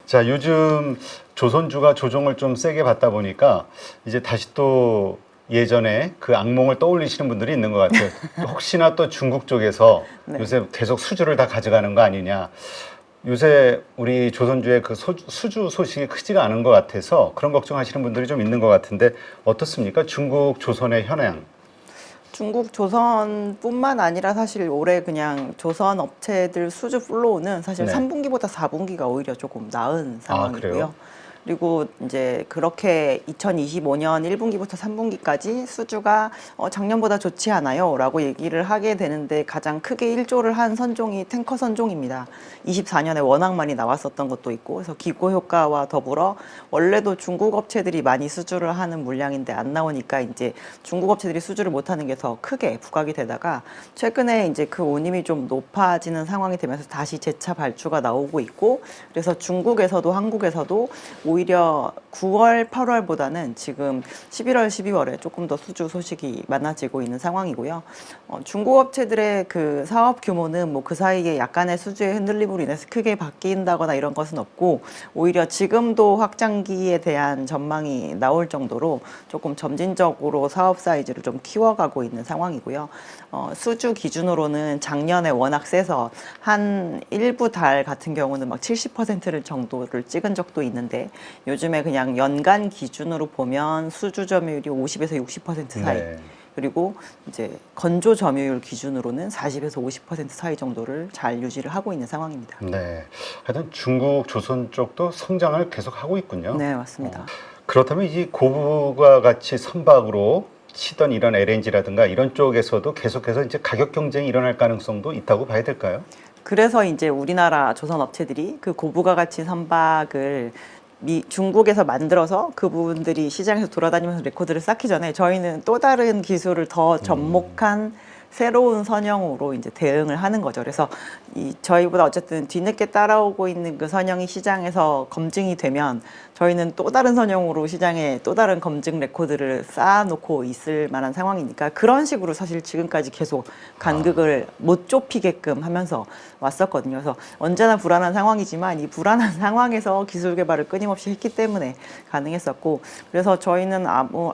자, 요즘 조선주가 조정을 좀 세게 받다 보니까 이제 다시 또 예전에 그 악몽을 떠올리시는 분들이 있는 것 같아요. 혹시나 또 중국 쪽에서 네. 요새 계속 수주를 다 가져가는 거 아니냐. 요새 우리 조선주의 그 수주 소식이 크지가 않은 것 같아서 그런 걱정하시는 분들이 좀 있는 것 같은데 어떻습니까? 중국, 조선의 현황. 중국 조선뿐만 아니라 사실 올해 그냥 조선 업체들 수주 플로우는 사실 네. 3분기보다 4분기가 오히려 조금 나은 아, 그래요? 상황이고요. 그리고 이제 그렇게 2025년 1분기부터 3분기까지 수주가 작년보다 좋지 않아요 라고 얘기를 하게 되는데 가장 크게 일조를 한 선종이 탱커 선종입니다. 24년에 워낙 많이 나왔었던 것도 있고 그래서 기고 효과와 더불어 원래도 중국 업체들이 많이 수주를 하는 물량인데 안 나오니까 이제 중국 업체들이 수주를 못하는 게 더 크게 부각이 되다가 최근에 이제 그 운임이 좀 높아지는 상황이 되면서 다시 재차 발주가 나오고 있고 그래서 중국에서도 한국에서도 오히려 9월, 8월보다는 지금 11월, 12월에 조금 더 수주 소식이 많아지고 있는 상황이고요. 중국 업체들의 그 사업 규모는 뭐 그 사이에 약간의 수주의 흔들림으로 인해서 크게 바뀐다거나 이런 것은 없고 오히려 지금도 확장기에 대한 전망이 나올 정도로 조금 점진적으로 사업 사이즈를 좀 키워가고 있는 상황이고요. 수주 기준으로는 작년에 워낙 세서 한 일부 달 같은 경우는 막 70%를 정도를 찍은 적도 있는데 요즘에 그냥 연간 기준으로 보면 수주 점유율이 50에서 60% 사이. 네. 그리고 이제 건조 점유율 기준으로는 40에서 50% 사이 정도를 잘 유지를 하고 있는 상황입니다. 네. 하여튼 중국, 조선 쪽도 성장을 계속 하고 있군요. 네, 맞습니다. 그렇다면 이 고부가 같이 선박으로 치던 이런 LNG라든가 이런 쪽에서도 계속해서 이제 가격 경쟁이 일어날 가능성도 있다고 봐야 될까요? 그래서 이제 우리나라 조선 업체들이 그 고부가 가치 선박을 중국에서 만들어서 그분들이 시장에서 돌아다니면서 레코드를 쌓기 전에 저희는 또 다른 기술을 더 접목한 새로운 선형으로 이제 대응을 하는 거죠. 그래서 저희보다 어쨌든 뒤늦게 따라오고 있는 그 선형이 시장에서 검증이 되면 저희는 또 다른 선형으로 시장에 또 다른 검증 레코드를 쌓아놓고 있을 만한 상황이니까 그런 식으로 사실 지금까지 계속 간극을 못 좁히게끔 하면서 왔었거든요. 그래서 언제나 불안한 상황이지만 이 불안한 상황에서 기술 개발을 끊임없이 했기 때문에 가능했었고 그래서 저희는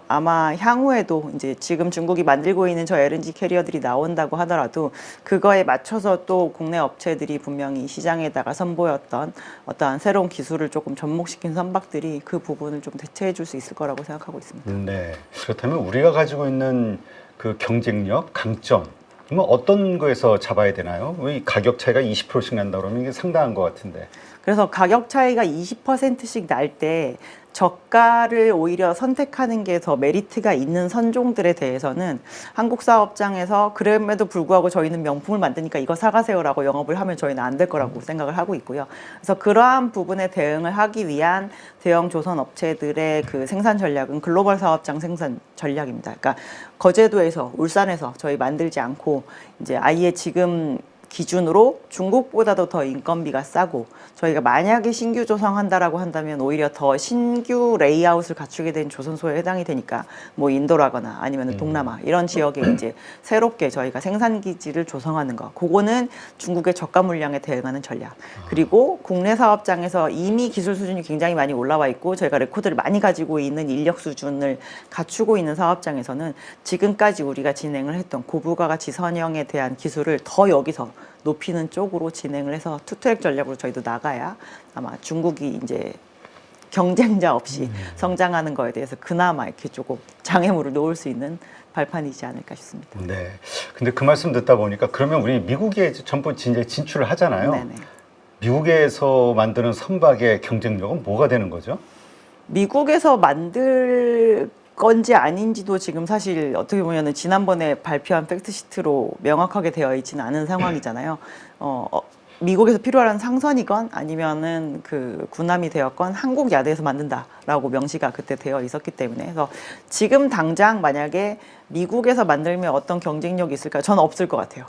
아마 향후에도 이제 지금 중국이 만들고 있는 저 LNG 캐리어들이 나온다고 하더라도 그거에 맞춰서 또 국내 업체들이 분명히 시장에다가 선보였던 어떠한 새로운 기술을 조금 접목시킨 선박들이 그 부분을 좀 대체해 줄 수 있을 거라고 생각하고 있습니다. 네. 그렇다면 우리가 가지고 있는 그 경쟁력, 강점, 뭐 어떤 거에서 잡아야 되나요? 왜 가격 차이가 20%씩 난다 그러면 이게 상당한 것 같은데. 그래서 가격 차이가 20%씩 날 때 저가를 오히려 선택하는 게 더 메리트가 있는 선종들에 대해서는 한국 사업장에서 그럼에도 불구하고 저희는 명품을 만드니까 이거 사가세요라고 영업을 하면 저희는 안 될 거라고 생각을 하고 있고요. 그래서 그러한 부분에 대응을 하기 위한 대형 조선 업체들의 그 생산 전략은 글로벌 사업장 생산 전략입니다. 그러니까 거제도에서 울산에서 저희 만들지 않고 이제 아예 지금 기준으로 중국보다도 더 인건비가 싸고 저희가 만약에 신규 조성한다라고 한다면 오히려 더 신규 레이아웃을 갖추게 된 조선소에 해당이 되니까 뭐 인도라거나 아니면 동남아 이런 지역에 이제 새롭게 저희가 생산기지를 조성하는 거 그거는 중국의 저가 물량에 대응하는 전략 그리고 국내 사업장에서 이미 기술 수준이 굉장히 많이 올라와 있고 저희가 레코드를 많이 가지고 있는 인력 수준을 갖추고 있는 사업장에서는 지금까지 우리가 진행을 했던 고부가 가치 선형에 대한 기술을 더 여기서 높이는 쪽으로 진행을 해서 투트랙 전략으로 저희도 나가야 아마 중국이 이제 경쟁자 없이 성장하는 거에 대해서 그나마 이렇게 조금 장애물을 놓을 수 있는 발판이지 않을까 싶습니다. 네. 근데 그 말씀 듣다 보니까 그러면 우리 미국에 전부 이제 진출을 하잖아요. 네네. 미국에서 만드는 선박의 경쟁력은 뭐가 되는 거죠? 미국에서 만들 건지 아닌지도 지금 사실 어떻게 보면은 지난번에 발표한 팩트시트로 명확하게 되어 있지는 않은 상황이잖아요. 미국에서 필요한 상선이건 아니면은 그 군함이 되었건 한국 야대에서 만든다라고 명시가 그때 되어 있었기 때문에 그래서 지금 당장 만약에 미국에서 만들면 어떤 경쟁력이 있을까? 저는 없을 것 같아요.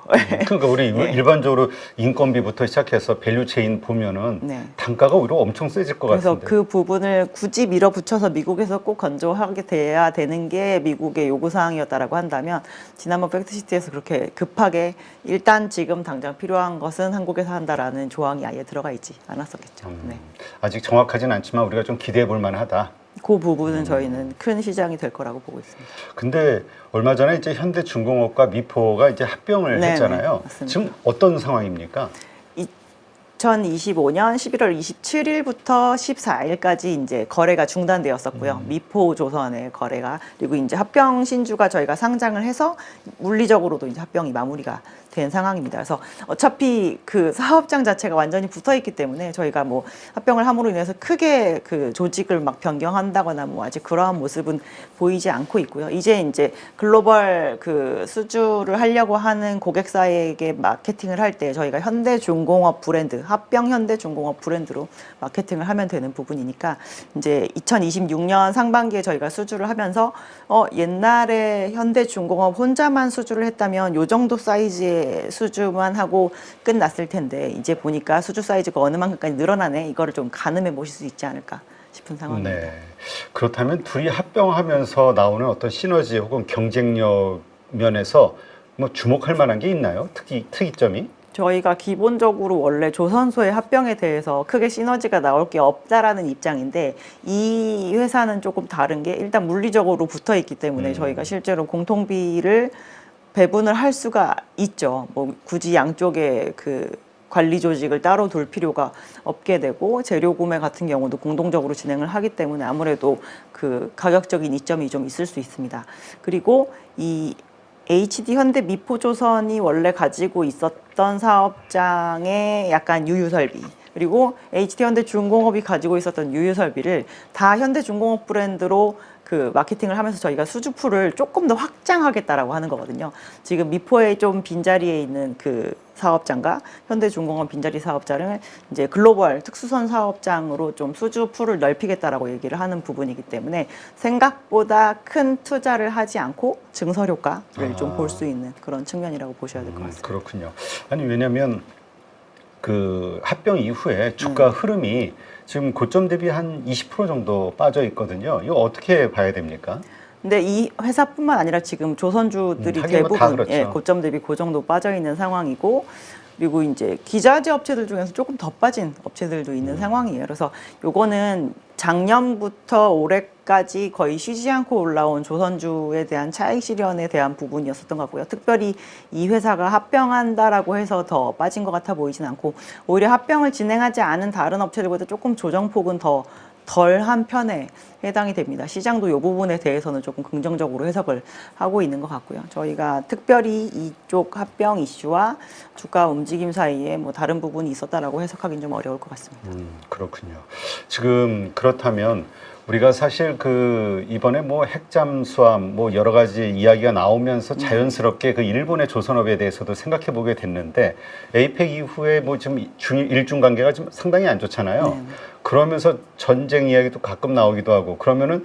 그러니까 우리 네. 일반적으로 인건비부터 시작해서 밸류체인 보면은 네. 단가가 오히려 엄청 세질 것 그래서 같은데. 그 부분을 굳이 밀어붙여서 미국에서 꼭 건조하게 돼야 되는 게 미국의 요구사항이었다라고 한다면 지난번 팩트시트에서 그렇게 급하게 일단 지금 당장 필요한 것은 한국에서 한다라는 조항이 아예 들어가 있지 않았었겠죠. 네. 아직 정확하진 않지만 우리가 좀 기대해 볼 만하다. 그 부분은 저희는 큰 시장이 될 거라고 보고 있습니다. 근데 얼마 전에 이제 현대중공업과 미포가 이제 합병을 네네, 했잖아요. 맞습니다. 지금 어떤 상황입니까? 2025년 11월 27일부터 14일까지 이제 거래가 중단되었었고요. 미포 조선의 거래가 그리고 이제 합병 신주가 저희가 상장을 해서 물리적으로도 이제 합병이 마무리가 된 상황입니다. 그래서 어차피 그 사업장 자체가 완전히 붙어 있기 때문에 저희가 뭐 합병을 함으로 인해서 크게 그 조직을 막 변경한다거나 뭐 아직 그러한 모습은 보이지 않고 있고요. 이제 글로벌 그 수주를 하려고 하는 고객사에게 마케팅을 할 때 저희가 현대중공업 브랜드, 합병 현대중공업 브랜드로 마케팅을 하면 되는 부분이니까 이제 2026년 상반기에 저희가 수주를 하면서 옛날에 현대중공업 혼자만 수주를 했다면 요 정도 사이즈의 수주만 하고 끝났을 텐데 이제 보니까 수주 사이즈가 어느 만큼까지 늘어나네. 이거를 좀 가늠해 보실 수 있지 않을까 싶은 상황입니다. 네. 그렇다면 둘이 합병하면서 나오는 어떤 시너지 혹은 경쟁력 면에서 뭐 주목할 만한 게 있나요? 특이점이? 저희가 기본적으로 원래 조선소의 합병에 대해서 크게 시너지가 나올 게 없다라는 입장인데 이 회사는 조금 다른 게 일단 물리적으로 붙어 있기 때문에 저희가 실제로 공통비를 배분을 할 수가 있죠. 뭐 굳이 양쪽에 그 관리 조직을 따로 둘 필요가 없게 되고 재료 구매 같은 경우도 공동적으로 진행을 하기 때문에 아무래도 그 가격적인 이점이 좀 있을 수 있습니다. 그리고 이 HD 현대 미포조선이 원래 가지고 있었던 사업장의 약간 유유 설비 그리고 HD 현대중공업이 가지고 있었던 유유 설비를 다 현대중공업 브랜드로 그 마케팅을 하면서 저희가 수주풀을 조금 더 확장하겠다라고 하는 거거든요. 지금 미포에 좀 빈자리에 있는 그 사업장과 현대중공업 빈자리 사업장을 이제 글로벌 특수선 사업장으로 좀 수주풀을 넓히겠다라고 얘기를 하는 부분이기 때문에 생각보다 큰 투자를 하지 않고 증설 효과를 좀 볼 수 있는 그런 측면이라고 보셔야 될 것 같습니다. 그렇군요. 아니 왜냐하면 그 합병 이후에 주가 흐름이 지금 고점 대비 한 20% 정도 빠져 있거든요. 이거 어떻게 봐야 됩니까? 근데 이 회사뿐만 아니라 지금 조선주들이 하긴 뭐다 대부분 그렇죠. 예, 고점 대비 그 정도 빠져 있는 상황이고 그리고 이제 기자재 업체들 중에서 조금 더 빠진 업체들도 있는 상황이에요. 그래서 요거는 작년부터 올해까지 거의 쉬지 않고 올라온 조선주에 대한 차익 실현에 대한 부분이었었던 것 같고요. 특별히 이 회사가 합병한다라고 해서 더 빠진 것 같아 보이진 않고 오히려 합병을 진행하지 않은 다른 업체들보다 조금 조정폭은 더 덜한 편에 해당이 됩니다. 시장도 이 부분에 대해서는 조금 긍정적으로 해석을 하고 있는 것 같고요. 저희가 특별히 이쪽 합병 이슈와 주가 움직임 사이에 뭐 다른 부분이 있었다라고 해석하기는 좀 어려울 것 같습니다. 그렇군요. 지금 그렇다면 우리가 사실 그 이번에 뭐 핵잠수함 뭐 여러 가지 이야기가 나오면서 자연스럽게 그 일본의 조선업에 대해서도 생각해 보게 됐는데 에이펙 이후에 뭐 지금 일중 관계가 좀 상당히 안 좋잖아요. 네. 그러면서 전쟁 이야기도 가끔 나오기도 하고 그러면은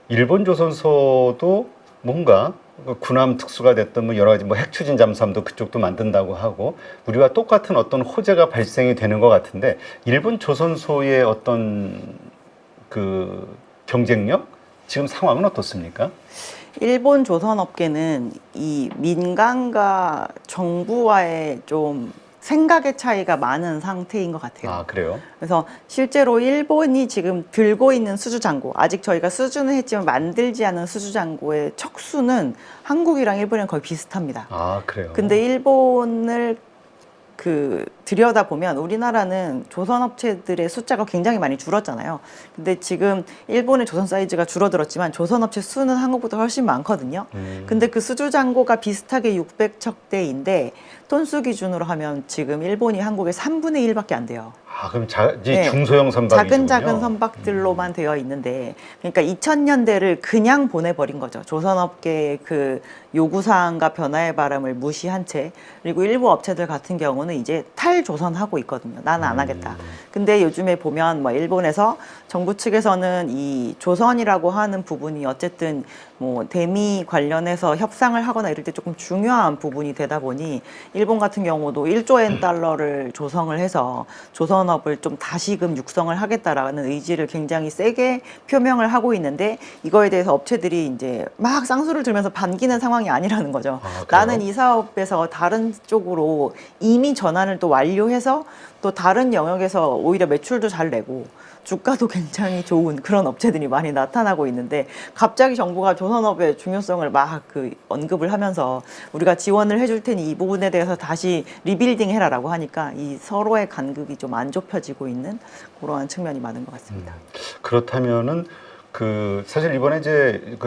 일본 조선소도 뭔가 군함 특수가 됐던 뭐 여러 가지 뭐 핵추진 잠수함도 그쪽도 만든다고 하고 우리와 똑같은 어떤 호재가 발생이 되는 것 같은데 일본 조선소의 어떤 그 경쟁력 지금 상황은 어떻습니까? 일본 조선업계는 이 민간과 정부와의 좀 생각의 차이가 많은 상태인 것 같아요. 아 그래요? 그래서 실제로 일본이 지금 들고 있는 수주장고, 아직 저희가 수주는 했지만 만들지 않은 수주장고의 척수는 한국이랑 일본이랑 거의 비슷합니다. 아 그래요? 근데 일본을 그 들여다 보면 우리나라는 조선업체들의 숫자가 굉장히 많이 줄었잖아요. 근데 지금 일본의 조선 사이즈가 줄어들었지만 조선업체 수는 한국보다 훨씬 많거든요. 근데 그 수주장고가 비슷하게 600척대인데 톤수 기준으로 하면 지금 일본이 한국의 3분의 1밖에 안 돼요. 아 그럼 이제 네. 중소형 선박이군요. 작은 선박들로만 되어 있는데 그러니까 2000년대를 그냥 보내버린 거죠. 조선업계의 그 요구사항과 변화의 바람을 무시한 채 그리고 일부 업체들 같은 경우는 이제 탈조선하고 있거든요. 나는 안 하겠다. 근데 요즘에 보면 뭐 일본에서 정부 측에서는 이 조선이라고 하는 부분이 어쨌든 뭐 대미 관련해서 협상을 하거나 이럴 때 조금 중요한 부분이 되다 보니 일본 같은 경우도 1조 엔 달러를 조성을 해서 조선업을 좀 다시금 육성을 하겠다라는 의지를 굉장히 세게 표명을 하고 있는데 이거에 대해서 업체들이 이제 막 쌍수를 들면서 반기는 상황이 아니라는 거죠. 그래요? 나는 이 사업에서 다른 쪽으로 이미 전환을 또 완료해서 또 다른 영역에서 오히려 매출도 잘 내고 주가도 굉장히 좋은 그런 업체들이 많이 나타나고 있는데 갑자기 정부가 조선업의 중요성을 막 언급을 하면서 우리가 지원을 해줄 테니 이 부분에 대해서 다시 리빌딩 해라라고 하니까 이 서로의 간극이 좀 안 좁혀지고 있는 그러한 측면이 많은 것 같습니다. 그렇다면은 사실 이번에 이제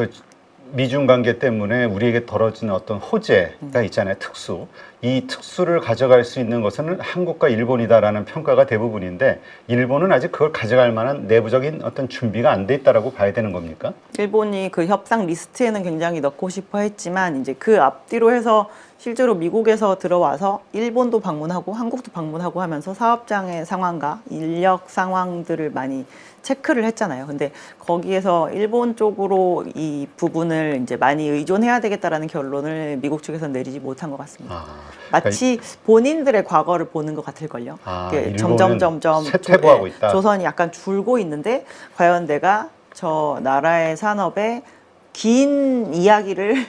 미중 관계 때문에 우리에게 벌어지는 어떤 호재가 있잖아요. 특수. 이 특수를 가져갈 수 있는 것은 한국과 일본이다라는 평가가 대부분인데 일본은 아직 그걸 가져갈 만한 내부적인 어떤 준비가 안 돼 있다라고 봐야 되는 겁니까? 일본이 그 협상 리스트에는 굉장히 넣고 싶어 했지만 이제 그 앞뒤로 해서 실제로 미국에서 들어와서 일본도 방문하고 한국도 방문하고 하면서 사업장의 상황과 인력 상황들을 많이 체크를 했잖아요. 근데 거기에서 일본 쪽으로 이 부분을 이제 많이 의존해야 되겠다라는 결론을 미국 측에서 내리지 못한 것 같습니다. 마치 본인들의 과거를 보는 것 같을걸요. 점점 쇠퇴보하고 있다. 조선이 약간 줄고 있는데 과연 내가 저 나라의 산업에 긴 이야기를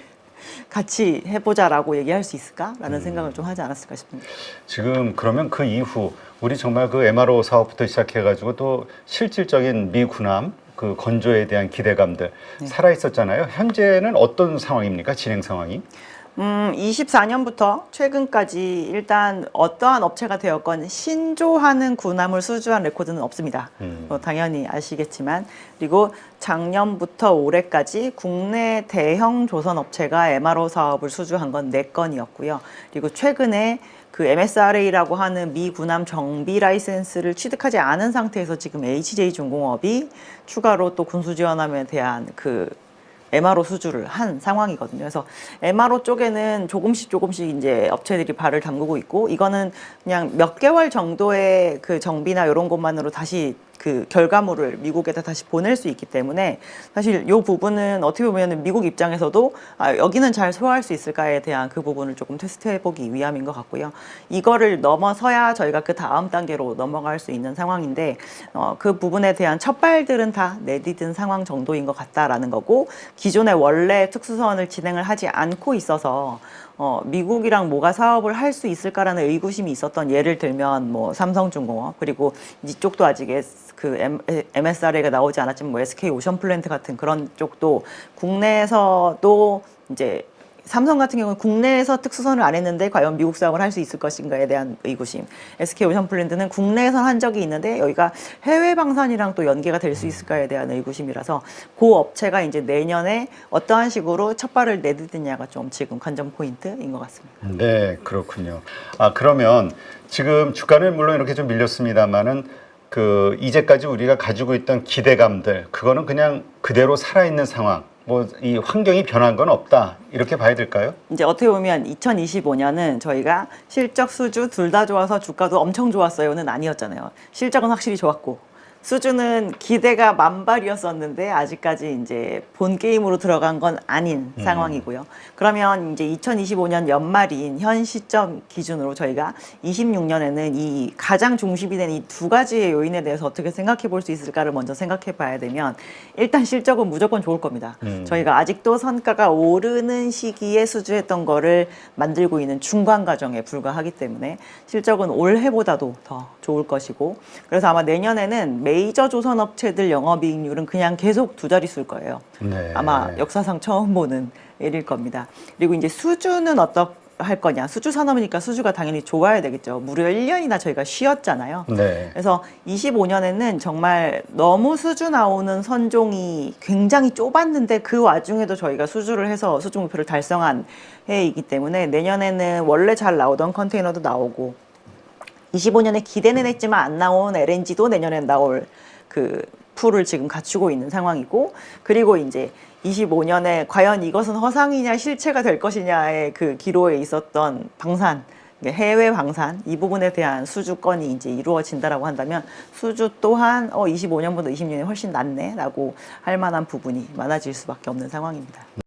같이 해보자라고 얘기할 수 있을까라는 생각을 좀 하지 않았을까 싶습니다. 지금 그러면 그 이후 우리 정말 그 MRO 사업부터 시작해가지고 또 실질적인 미 군함 그 건조에 대한 기대감들 살아 있었잖아요. 현재는 어떤 상황입니까? 진행 상황이? 24년부터 최근까지 일단 어떠한 업체가 되었건 신조하는 군함을 수주한 레코드는 없습니다. 당연히 아시겠지만 그리고 작년부터 올해까지 국내 대형 조선 업체가 MRO 사업을 수주한 건 4건이었고요. 그리고 최근에 그 MSRA라고 하는 미 군함 정비 라이센스를 취득하지 않은 상태에서 지금 HJ중공업이 추가로 또 군수지원함에 대한 MRO 수주를 한 상황이거든요. 그래서 MRO 쪽에는 조금씩 이제 업체들이 발을 담그고 있고 이거는 그냥 몇 개월 정도의 그 정비나 이런 것만으로 다시 그 결과물을 미국에다 다시 보낼 수 있기 때문에 사실 이 부분은 어떻게 보면 미국 입장에서도 여기는 잘 소화할 수 있을까에 대한 그 부분을 조금 테스트해보기 위함인 것 같고요. 이거를 넘어서야 저희가 그 다음 단계로 넘어갈 수 있는 상황인데 그 부분에 대한 첫발들은 다 내디딘 상황 정도인 것 같다라는 거고 기존에 원래 특수선을 진행을 하지 않고 있어서 미국이랑 뭐가 사업을 할 수 있을까라는 의구심이 있었던 예를 들면 뭐 삼성중공업 그리고 이쪽도 아직 MSRA가 나오지 않았지만 뭐 SK 오션플랜트 같은 그런 쪽도 국내에서도 이제 삼성 같은 경우는 국내에서 특수선을 안 했는데 과연 미국 사업을 할 수 있을 것인가에 대한 의구심. SK 오션플랜트는 국내에서 한 적이 있는데 여기가 해외 방산이랑 또 연계가 될 수 있을까에 대한 의구심이라서 그 업체가 이제 내년에 어떠한 식으로 첫 발을 내딛느냐가 좀 지금 관전 포인트인 것 같습니다. 네, 그렇군요. 그러면 지금 주가는 물론 이렇게 좀 밀렸습니다만은 이제까지 우리가 가지고 있던 기대감들 그거는 그냥 그대로 살아있는 상황. 뭐 이 환경이 변한 건 없다 이렇게 봐야 될까요? 이제 어떻게 보면 2025년은 저희가 실적 수주 둘 다 좋아서 주가도 엄청 좋았어요는 아니었잖아요. 실적은 확실히 좋았고 수주는 기대가 만발이었었는데 아직까지 이제 본 게임으로 들어간 건 아닌 상황이고요. 그러면 이제 2025년 연말인 현 시점 기준으로 저희가 26년에는 이 가장 중심이 되는 이 두 가지의 요인에 대해서 어떻게 생각해 볼 수 있을까를 먼저 생각해 봐야 되면 일단 실적은 무조건 좋을 겁니다. 저희가 아직도 선가가 오르는 시기에 수주했던 거를 만들고 있는 중간 과정에 불과하기 때문에 실적은 올해보다도 더 좋을 것이고 그래서 아마 내년에는 메이저 조선 업체들 영업이익률은 그냥 계속 두 자릿수일 거예요. 네. 아마 역사상 처음 보는 일일 겁니다. 그리고 이제 수주는 할 거냐. 수주 산업이니까 수주가 당연히 좋아야 되겠죠. 무려 1년이나 저희가 쉬었잖아요. 네. 그래서 25년에는 정말 너무 수주 나오는 선종이 굉장히 좁았는데 그 와중에도 저희가 수주를 해서 수주 목표를 달성한 해이기 때문에 내년에는 원래 잘 나오던 컨테이너도 나오고 25년에 기대는 했지만 안 나온 LNG도 내년에 나올 풀을 지금 갖추고 있는 상황이고 그리고 이제 25년에 과연 이것은 허상이냐 실체가 될 것이냐의 그 기로에 있었던 방산 해외 방산 이 부분에 대한 수주건이 이제 이루어진다라고 한다면 수주 또한 25년보다 20년이 훨씬 낫네라고 할 만한 부분이 많아질 수밖에 없는 상황입니다.